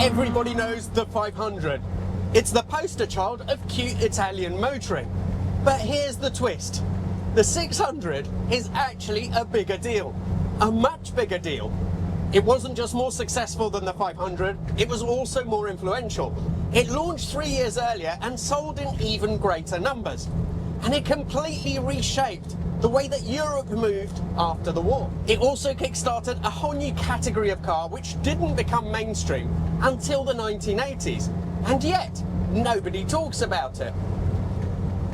Everybody knows the 500. It's the poster child of cute Italian motoring. But here's the twist. The 600 is actually a bigger deal. A much bigger deal. It wasn't just more successful than the 500, it was also more influential. It launched 3 years earlier and sold in even greater numbers. And it completely reshaped the way that Europe moved after the war. It also kickstarted a whole new category of car which didn't become mainstream until the 1980s. And yet, nobody talks about it.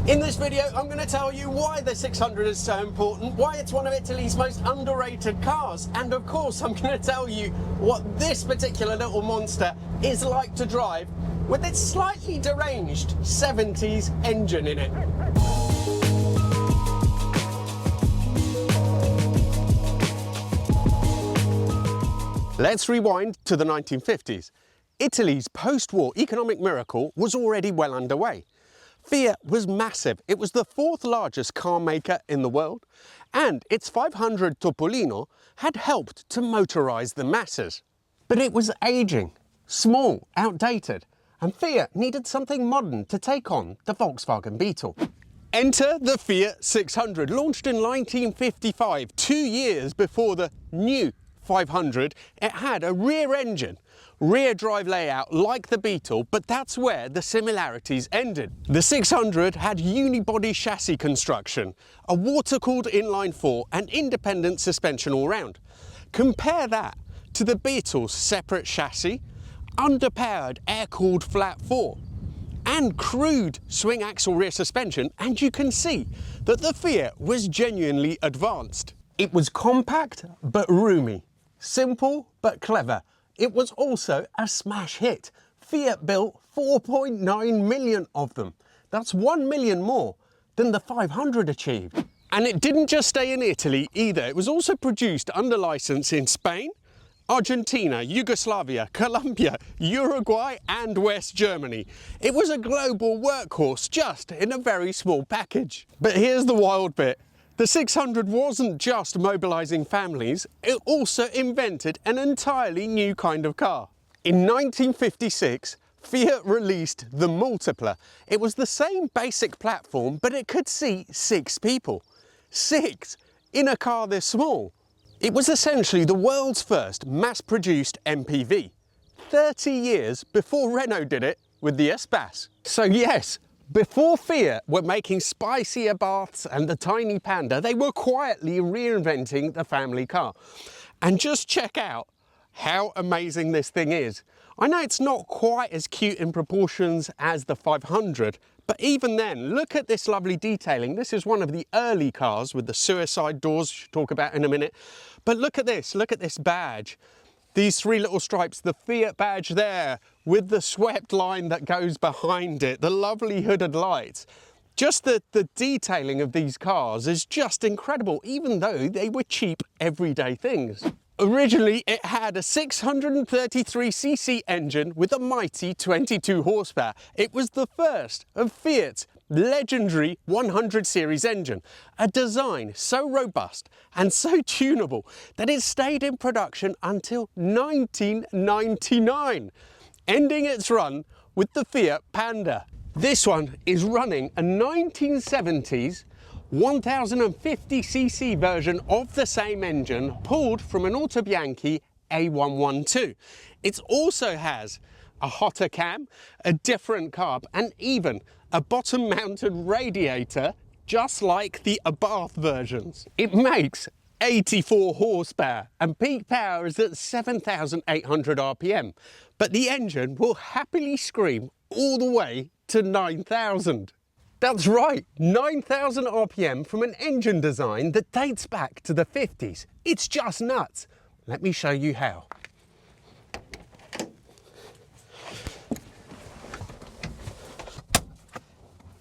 In this video, I'm going to tell you why the 600 is so important, why it's one of Italy's most underrated cars, and of course I'm going to tell you what this particular little monster is like to drive with its slightly deranged 70s engine in it. Let's rewind to the 1950s. Italy's post-war economic miracle was already well underway. Fiat was massive. It was the fourth largest car maker in the world, and its 500 Topolino had helped to motorize the masses. But it was aging, small, outdated, and Fiat needed something modern to take on the Volkswagen Beetle. Enter the Fiat 600, launched in 1955, 2 years before the new 500. It had a rear engine, rear drive layout like the Beetle, but that's where the similarities ended. The 600 had unibody chassis construction, a water-cooled inline-4 and independent suspension all round. Compare that to the Beetle's separate chassis, underpowered air-cooled flat 4 and crude swing axle rear suspension, and you can see that the Fiat was genuinely advanced. It was compact but roomy, simple but clever. It was also a smash hit. Fiat built 4.9 million of them. That's 1 million more than the 500 achieved. And it didn't just stay in Italy either. It was also produced under license in Spain, Argentina, Yugoslavia, Colombia, Uruguay and West Germany. It was a global workhorse just in a very small package. But here's the wild bit. The 600 wasn't just mobilising families, it also invented an entirely new kind of car. In 1956, Fiat released the Multiplex. It was the same basic platform, but it could seat 6 people. 6 in a car this small. It was essentially the world's first mass-produced MPV, 30 years before Renault did it with the Espace. So yes, before Fiat were making spicier baths and the tiny Panda, they were quietly reinventing the family car. And just check out how amazing this thing is. I know it's not quite as cute in proportions as the 500, but even then, look at this lovely detailing. This is one of the early cars with the suicide doors, which we'll talk about in a minute. But look at this badge. These 3 little stripes, the Fiat badge there with the swept line that goes behind it, the lovely hooded lights. Just the detailing of these cars is just incredible, even though they were cheap everyday things. Originally, it had a 633cc engine with a mighty 22 horsepower. It was the first of Fiat's legendary 100 series engine, a design so robust and so tunable that it stayed in production until 1999, ending its run with the Fiat Panda. This one is running a 1970s 1050cc version of the same engine pulled from an Autobianchi A112. It also has a hotter cam, a different carb, and even a bottom-mounted radiator, just like the Abarth versions. It makes 84 horsepower and peak power is at 7,800 RPM, but the engine will happily scream all the way to 9,000. That's right, 9,000 RPM from an engine design that dates back to the 50s. It's just nuts. Let me show you how.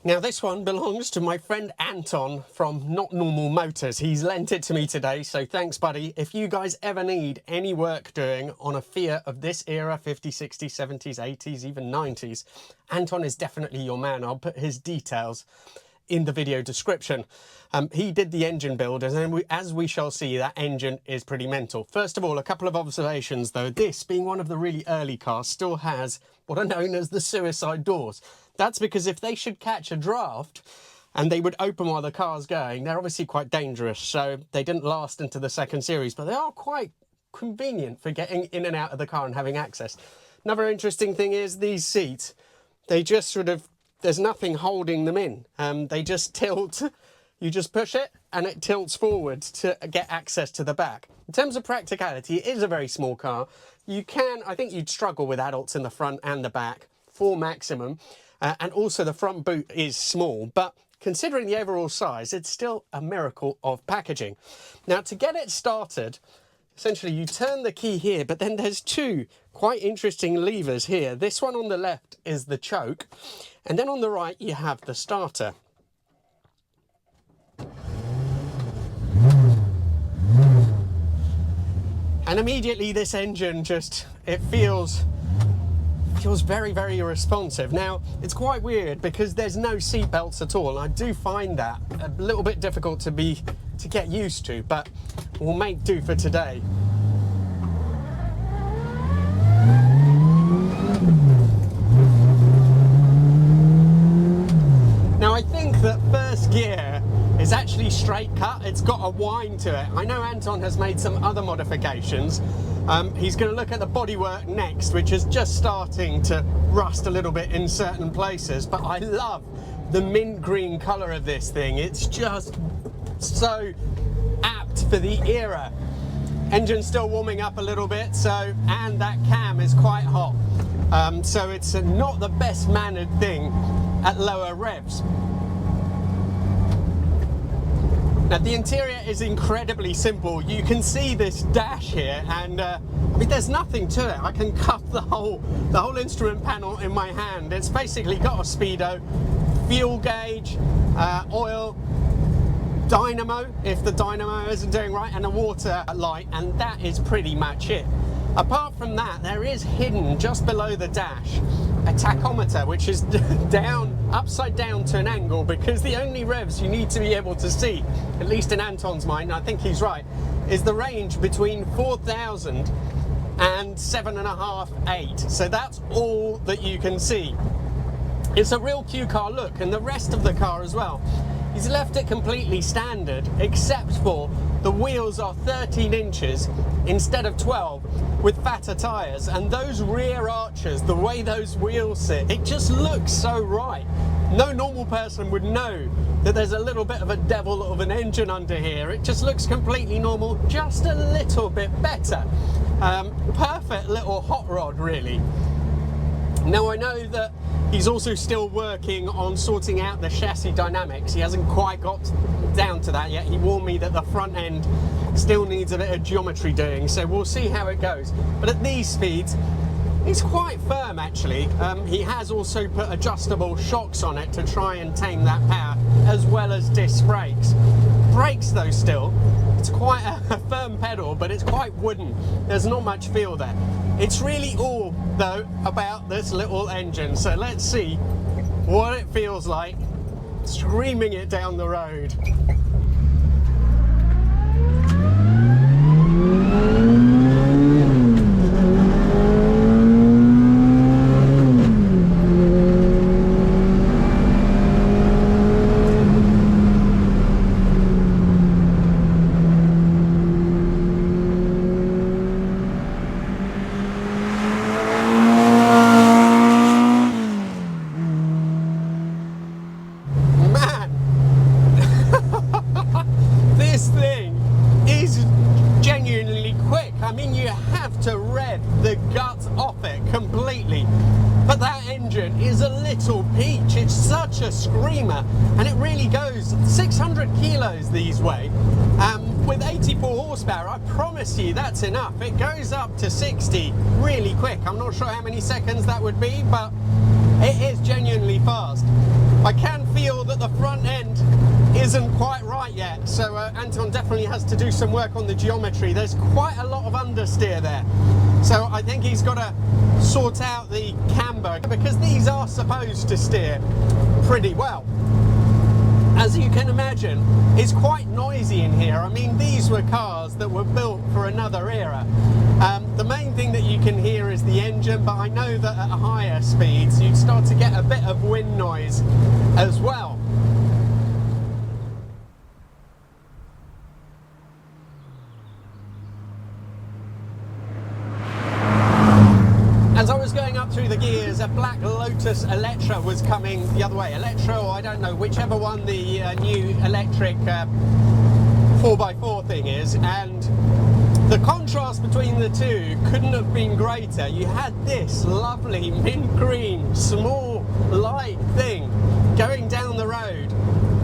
Now this one belongs to my friend Anton from Not Normal Motors. He's lent it to me today, so thanks buddy. If you guys ever need any work doing on a Fiat of this era, 50s, 60s, 70s, 80s, even 90s, Anton is definitely your man. I'll put his details in the video description. He did the engine build, and as we shall see, that engine is pretty mental. First of all, a couple of observations though. This, being one of the really early cars, still has what are known as the suicide doors. That's because if they should catch a draft and they would open while the car's going, they're obviously quite dangerous. So they didn't last into the second series, but they are quite convenient for getting in and out of the car and having access. Another interesting thing is these seats, they just sort of, there's nothing holding them in. They just tilt. You just push it and it tilts forward to get access to the back. In terms of practicality, it is a very small car. You can, I think you'd struggle with adults in the front and the back for maximum. And also the front boot is small, but considering the overall size, it's still a miracle of packaging. Now, to get it started, essentially you turn the key here, but then there's two quite interesting levers here. This one on the left is the choke, and then on the right you have the starter. And immediately this engine just, it feels very, very responsive. Now, it's quite weird because there's no seat belts at all. I do find that a little bit difficult to get used to, but we'll make do for today. Now, I think that first gear is actually straight cut. It's got a whine to it. I know Anton has made some other modifications. He's going to look at the bodywork next, which is just starting to rust a little bit in certain places, but I love the mint green colour of this thing. It's just so apt for the era. Engine's still warming up a little bit, and that cam is quite hot. So it's not the best mannered thing at lower revs. Now, the interior is incredibly simple. You can see this dash here, and I mean, there's nothing to it. I can cuff the whole instrument panel in my hand. It's basically got a speedo, fuel gauge, oil, dynamo, if the dynamo isn't doing right, and a water light, and that is pretty much it. Apart from that, there is hidden just below the dash a tachometer, which is upside down to an angle, because the only revs you need to be able to see, at least in Anton's mind, I think he's right, is the range between 4,000 and 7.5, 8. So that's all that you can see. It's a real Q car look, and the rest of the car as well. He's left it completely standard, except for the wheels are 13 inches instead of 12 with fatter tyres, and those rear arches, the way those wheels sit, it just looks so right. No normal person would know that there's a little bit of a devil of an engine under here. It just looks completely normal, just a little bit better. Perfect little hot rod, really. Now, I know that he's also still working on sorting out the chassis dynamics. He hasn't quite got down to that yet. He warned me that the front end still needs a bit of geometry doing, so we'll see how it goes. But at these speeds, it's quite firm, actually. He has also put adjustable shocks on it to try and tame that power, as well as disc brakes. Brakes, though, still, it's quite a firm pedal, but it's quite wooden. There's not much feel there. It's really all, though, about this little engine. So let's see what it feels like screaming it down the road. A screamer, and it really goes 600 kilos these way, with 84 horsepower. I promise you that's enough. It goes up to 60 really quick. I'm not sure how many seconds that would be, but it is genuinely fast. I can feel that the front end isn't quite right yet, so Anton definitely has to do some work on the geometry. There's quite a lot of understeer there, so I think he's got to sort out the camber, because these are supposed to steer pretty well. as you can imagine, is quite noisy in here. I mean, these were cars that were built for another era. The main thing that you can hear is the engine, but I know that at higher speeds you'd start to get a bit of wind noise as well. As I was going up through the gears, a black Lotus Electra was coming the other way. Electra, or I don't know, whichever one the new electric 4x4 thing is, and the contrast between the two couldn't have been greater. You had this lovely mint green, small, light thing going down the road,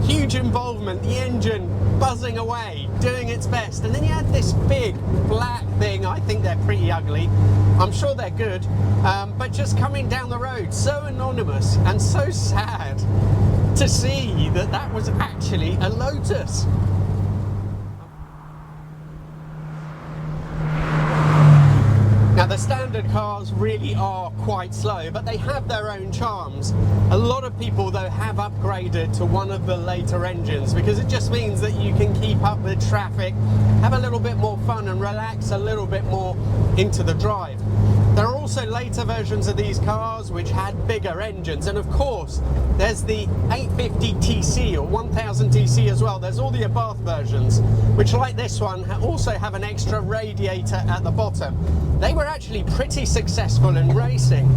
huge involvement, the engine buzzing away, doing its best, and then you had this big black thing. I think they're pretty ugly. I'm sure they're good, but just coming down the road, so anonymous and so sad to see that that was actually a Lotus. Now, the standard cars really are quite slow, but they have their own charms. A lot of people, though, have upgraded to one of the later engines because it just means that you can keep up with traffic, have a little bit more fun and relax a little bit more into the drive. There are also later versions of these cars which had bigger engines, and of course there's the 850 TC or 1000 TC as well. There's all the Abarth versions, which, like this one, also have an extra radiator at the bottom. They were actually pretty successful in racing.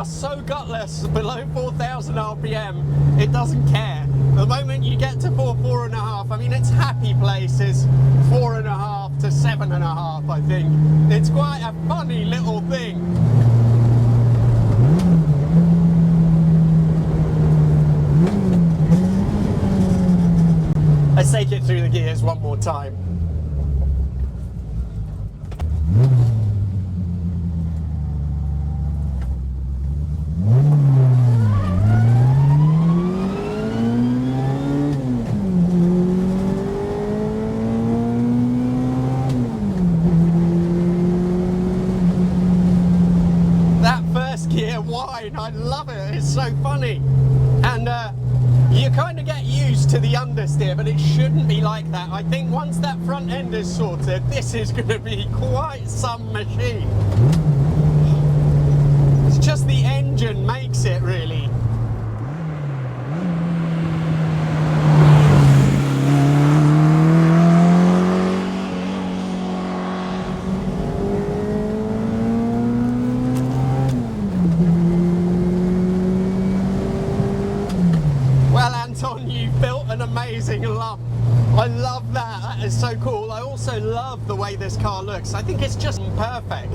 So gutless, below 4,000 RPM, it doesn't care. The moment you get to 4.5, I mean, its happy place is 4.5 to 7.5, I think. It's quite a funny little thing. Let's take it through the gears one more time. I love it, it's so funny, and you kind of get used to the understeer, but it shouldn't be like that. I think once that front end is sorted, this is going to be quite some machine. It's just the engine makes it, really. You've built an amazing lump. I love that. That is so cool. I also love the way this car looks. I think it's just perfect.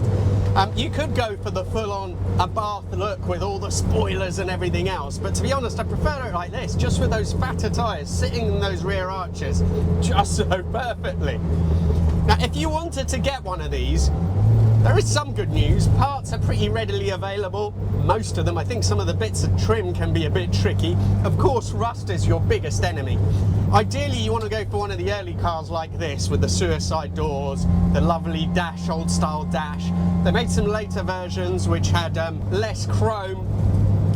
You could go for the full-on Abarth look with all the spoilers and everything else, but to be honest, I prefer it like this, just with those fatter tyres sitting in those rear arches just so perfectly. Now, if you wanted to get one of these, there is some good news. Parts are pretty readily available. Most of them. I think some of the bits of trim can be a bit tricky. Of course, rust is your biggest enemy. Ideally, you want to go for one of the early cars like this with the suicide doors, the lovely dash, old style dash. They made some later versions which had less chrome.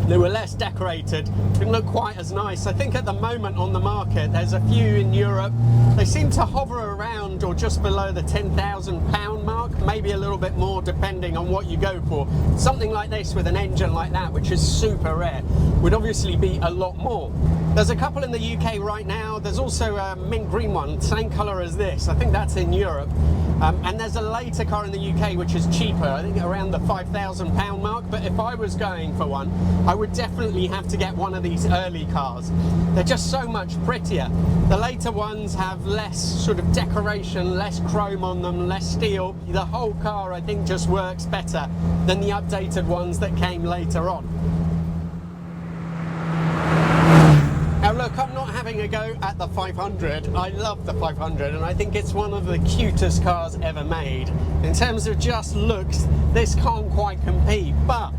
They were less decorated, didn't look quite as nice. I think at the moment on the market, there's a few in Europe. They seem to hover around or just below the £10,000 mark, maybe a little bit more depending on what you go for. Something like this with an engine like that, which is super rare, would obviously be a lot more. There's a couple in the UK right now. There's also a mint green one, same colour as this. I think that's in Europe. And there's a later car in the UK which is cheaper, I think around the £5,000 mark, but if I was going for one, I would definitely have to get one of these early cars. They're just so much prettier. The later ones have less sort of decoration, less chrome on them, less steel. The whole car, I think, just works better than the updated ones that came later on. Now look, I'm not having a go at the 500. I love the 500 and I think it's one of the cutest cars ever made. In terms of just looks, this can't quite compete, but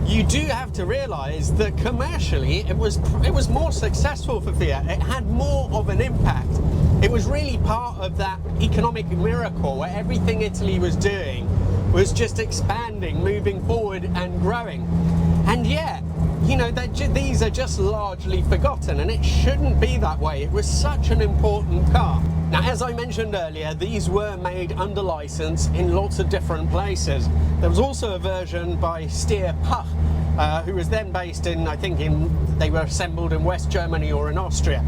you do have to realise that commercially it was more successful for Fiat. It had more of an impact. It was really part of that economic miracle where everything Italy was doing was just expanding, moving forward and growing. And yet, you know, these are just largely forgotten, and it shouldn't be that way. It was such an important car. Now, as I mentioned earlier, these were made under license in lots of different places. There was also a version by Steyr Puch, who was then based in, I think they were assembled in West Germany or in Austria.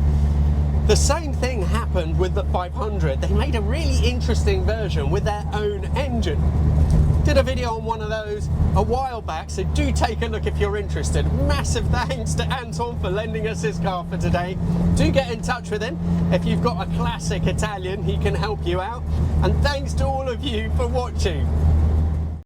The same thing happened with the 500. They made a really interesting version with their own engine. Did a video on one of those a while back, so do take a look if you're interested. Massive thanks to Anton for lending us his car for today. Do get in touch with him. If you've got a classic Italian, he can help you out. And thanks to all of you for watching.